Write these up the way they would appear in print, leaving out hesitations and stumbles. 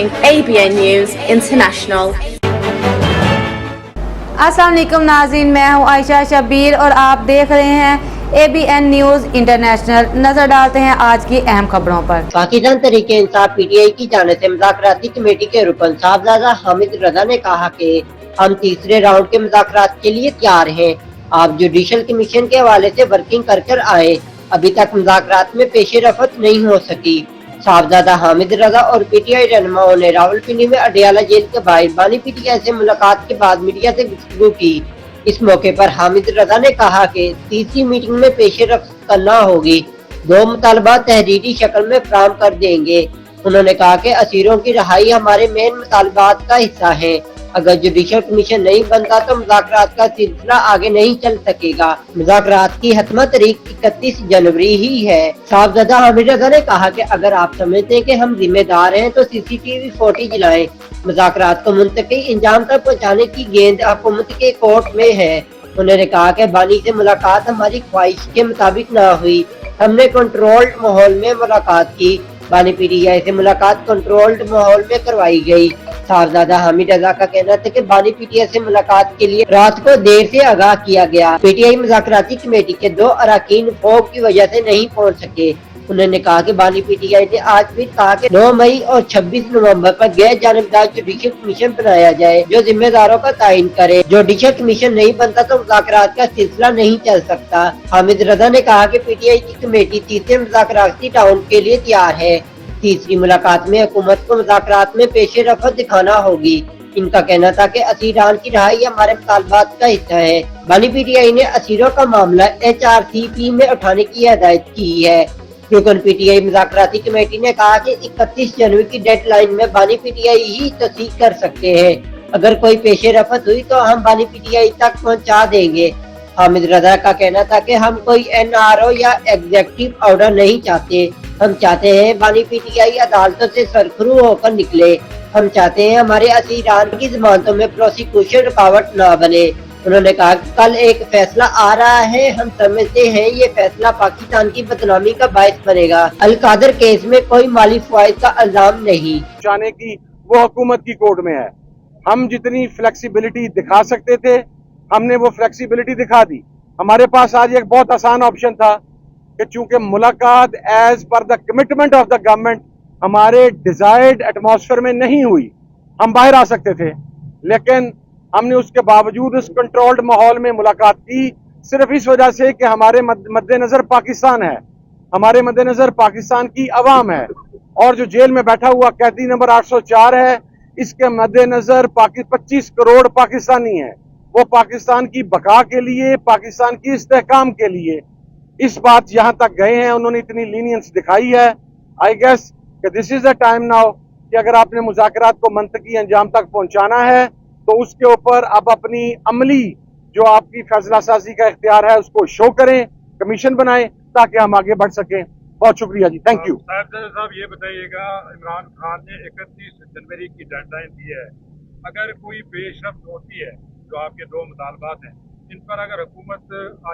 ABN News International. अस्सलाम वालेकुम नाज़रीन, मैं हूँ आयशा शबीर और आप देख रहे हैं ABN न्यूज़ इंटरनेशनल। नजर डालते हैं आज की अहम खबरों पर। पाकिस्तान तहरीक इंसाफ PTI की जानिब से मुज़ाकराती कमेटी के रुकन साहबजादा हामिद रजा ने कहा कि हम तीसरे राउंड के मुज़ाकरात के लिए तैयार हैं। आप जुडिशल कमीशन के हवाले से वर्किंग कर आए, अभी तक मुज़ाकरात में पेश रफत नहीं हो सकी। साहबजादा हामिद रजा और PTI रहनुमाओं ने रावलपिंडी में अडियाला जेल के बाहर बानी PTI से मुलाकात के बाद मीडिया से गुफ्तगू की। इस मौके पर हामिद रजा ने कहा कि तीसरी मीटिंग में पेश रफ्त करना होगी, 2 मुतालबात तहरीरी शक्ल में फराहम कर देंगे। उन्होंने कहा कि असीरों की रहाई हमारे मेन मुतालबात का हिस्सा है। अगर जुडिशल कमीशन नहीं बनता तो मुज़ाकरात का सिलसिला आगे नहीं चल सकेगा। मुज़ाकरात की हतमा तारीख 31 जनवरी ही है। साहबजादा हामिद रजा ने कहा कि अगर आप समझते हैं कि हम जिम्मेदार हैं तो CCTV 40 जलाएं। मुज़ाकरात को मुंतकी इंजाम तक पहुँचाने की गेंद हुकूमत के कोर्ट में है। उन्होंने कहा कि बानी से मुलाकात हमारी ख्वाहिश के मुताबिक न हुई, हमने कंट्रोल्ड माहौल में मुलाकात की। बानी PTI से मुलाकात कंट्रोल्ड माहौल में करवाई गई। साहबजादा हामिद रजा का कहना था कि बानी PTI से मुलाकात के लिए रात को देर से आगाह किया गया। PTI मुज़ाकराती कमेटी के 2 अरकान फौग की वजह से नहीं पहुंच सके। उन्होंने कहा कि बानी PTI ने आज फिर कहा कि 9 मई और 26 नवंबर पर गैर जानिबदार जुडिशल कमीशन बनाया जाए जो जिम्मेदारों का तायन करे। जुडिशल कमीशन नहीं बनता तो मुज़ाकरात का सिलसिला नहीं चल सकता। हामिद रजा ने कहा कि PTI की कमेटी तीसरे मुज़ाकराती राउंड के लिए तैयार है। तीसरी मुलाकात में हुकूमत को मुज़ाकरात में पेश रफ्त दिखाना होगी। इनका कहना था कि असीरान की रहाई हमारे मुतालबात का हिस्सा है। बानी PTI ने असीरों का मामला HRCP में उठाने की हिदायत की है। रुकन PTI मुज़ाकराती कमेटी ने कहा कि 31 जनवरी की डेडलाइन में बानी PTI ही तस्दीक कर सकते हैं। अगर कोई पेश रफत हुई तो हम बानी PTI तक पहुंचा देंगे। हामिद रजा का कहना था कि हम कोई NRO या एग्जीक्यूटिव ऑर्डर नहीं चाहते, हम चाहते हैं बानी PTI अदालतों से सरखरू होकर निकले। हम चाहते हैं हमारे असीरान की जमानतों में प्रोसिक्यूशन रुकावट न बने। उन्होंने कहा कि कल एक फैसला आ रहा है, हम समझते हैं ये फैसला पाकिस्तान की बदनामी का बायस बनेगा। अल-कादर केस में कोई माली फवाइद का इल्जाम नहीं जाने की वो हुकूमत की कोर्ट में है। हम जितनी फ्लेक्सिबिलिटी दिखा सकते थे हमने वो फ्लेक्सिबिलिटी दिखा दी। हमारे पास आज एक बहुत आसान ऑप्शन था कि चूंकि मुलाकात as per the commitment of the government हमारे डिजायर्ड एटमॉस्फेयर में नहीं हुई, हम बाहर आ सकते थे, लेकिन हमने उसके बावजूद उस कंट्रोल्ड माहौल में मुलाकात की सिर्फ इस वजह से कि हमारे मद्देनजर पाकिस्तान है, हमारे मद्देनजर पाकिस्तान की अवाम है। और जो जेल में बैठा हुआ कैदी नंबर 804 है, इसके मद्देनजर 25 करोड़ पाकिस्तानी है। वो पाकिस्तान की बका के लिए, पाकिस्तान की इस्तेहकाम के लिए इस बात यहाँ तक गए हैं, उन्होंने इतनी लीनियंस दिखाई है। आई गेस कि this is the time now कि अगर आपने मुज़ाकरात को मंतकी अंजाम तक पहुँचाना है तो उसके ऊपर अब अपनी अमली जो आपकी फैसला साजी का इख्तियार है उसको शो करें, कमीशन बनाएं ताकि हम आगे बढ़ सकें। बहुत शुक्रिया जी, थैंक यू। साहब ये बताइएगा, इमरान खान ने 31 जनवरी की डेडलाइन दी है, अगर कोई पेशरफ्त होती है जो आपके 2 मुतालबात हैं इन पर अगर हुकूमत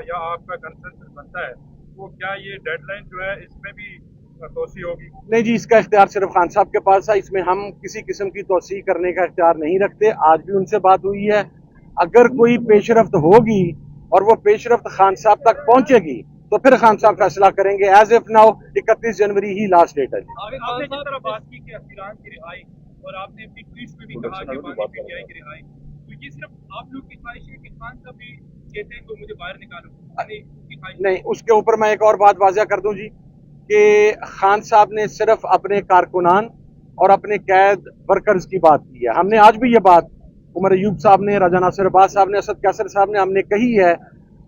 या आपका कंसेंसस बनता है तो क्या ये डेडलाइन जो है इसमें भी तोसी होगी? नहीं जी, इसका इख्तियार सिर्फ खान साहब के पास है, इसमें हम किसी किस्म की तोसी करने का इख्तियार नहीं रखते। आज भी उनसे बात हुई है, अगर कोई पेशरफ्त होगी और वो पेशरफ्त खान साहब तक पहुंचेगी तो फिर खान साहब फैसला करेंगे। एज इफ नाउ 31 जनवरी ही लास्ट डेट है। आपने जिस तरह बात की कि असीरान की रिहाई और आपने अपनी ट्वीट्स में भी कहा कि बानी PTI की रिहाई, तो ये सिर्फ आप लोग की ख्वाहिश है कि खान साहब भी कहते हैं तो मुझे बाहर निकालो, नहीं, उसके ऊपर मैं एक और बात वाज़ह कर दूं जी कि खान साहब ने सिर्फ अपने कारकुनान और अपने कैद वर्कर्स की बात की है। हमने आज भी ये बात उमर अयूब साहब ने, राजा नासिर अब्बास साहब ने, असद कैसर साहब ने हमने कही है।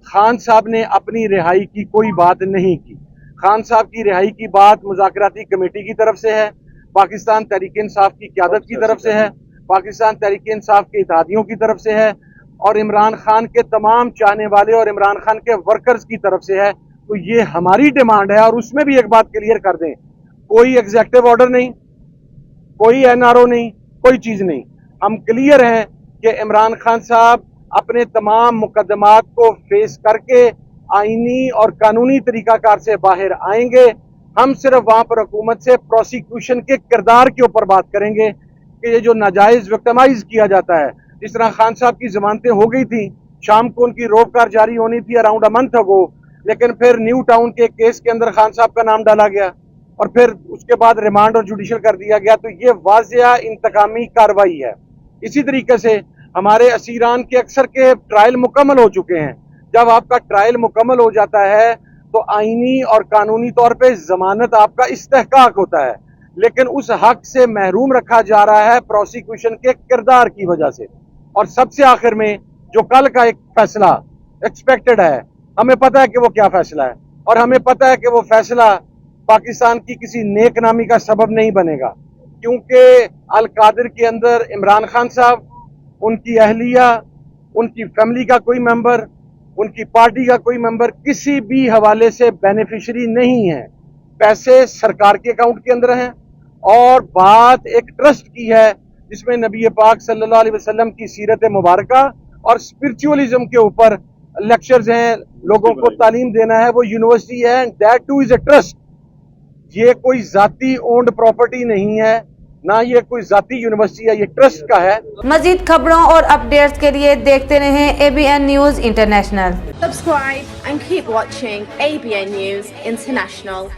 खान साहब ने अपनी रिहाई की कोई बात नहीं की। खान साहब की रिहाई की बात मुज़ाकराती कमेटी की तरफ से है, पाकिस्तान तहरीक इंसाफ की क़यादत की तरफ से है, पाकिस्तान तहरीक इंसाफ के इत्तेहादियों की तरफ से है और इमरान खान के तमाम चाहने वाले और इमरान खान के वर्कर्स की तरफ से है। तो ये हमारी डिमांड है और उसमें भी एक बात क्लियर कर दें, कोई एग्जीक्यूटिव ऑर्डर नहीं, कोई NRO नहीं, कोई चीज़ नहीं। हम क्लियर हैं कि इमरान खान साहब अपने तमाम मुकदमात को फेस करके आईनी और कानूनी तरीकाकार से बाहर आएंगे। हम सिर्फ वहां पर हुकूमत से प्रोसिक्यूशन के किरदार के ऊपर बात करेंगे کہ یہ جو ناجائز وکٹمائز کیا جاتا ہے، جس طرح خان صاحب کی ضمانتیں ہو گئی تھیں، شام کو ان کی روکار جاری ہونی تھی اراؤنڈ اے منتھ اگو، لیکن پھر نیو ٹاؤن کے کیس کے اندر خان صاحب کا نام ڈالا گیا اور پھر اس کے بعد ریمانڈ اور جوڈیشل کر دیا گیا، تو یہ واضح انتقامی کارروائی ہے۔ اسی طریقے سے ہمارے اسیران کے اکثر کے ٹرائل مکمل ہو چکے ہیں۔ جب آپ کا ٹرائل مکمل ہو جاتا ہے تو آئینی اور قانونی طور پہ ضمانت آپ کا استحقاق ہوتا ہے، لیکن اس حق سے محروم رکھا جا رہا ہے پروسیکیوشن کے کردار کی وجہ سے۔ اور سب سے آخر میں جو کل کا ایک فیصلہ ایکسپیکٹڈ ہے، ہمیں پتہ ہے کہ وہ کیا فیصلہ ہے، اور ہمیں پتہ ہے کہ وہ فیصلہ پاکستان کی کسی نیک نامی کا سبب نہیں بنے گا، کیونکہ القادر کے اندر عمران خان صاحب، ان کی اہلیہ، ان کی فیملی کا کوئی ممبر، ان کی پارٹی کا کوئی ممبر کسی بھی حوالے سے بینیفیشری نہیں ہے۔ پیسے سرکار کے اکاؤنٹ کے اندر ہیں، اور بات ایک ٹرسٹ کی ہے جس میں نبی پاک صلی اللہ علیہ وسلم کی سیرت مبارکہ اور اسپرچولی کے اوپر لیکچرز ہیں، لوگوں کو تعلیم دینا ہے، وہ یونیورسٹی ہے، that two is a trust. یہ کوئی ذاتی اونڈ پراپرٹی نہیں ہے، نہ یہ کوئی ذاتی یونیورسٹی ہے، یہ ٹرسٹ کا ہے۔ مزید خبروں اور اپڈیٹس کے لیے دیکھتے رہیں ABN news international. Subscribe and keep watching ABN News International.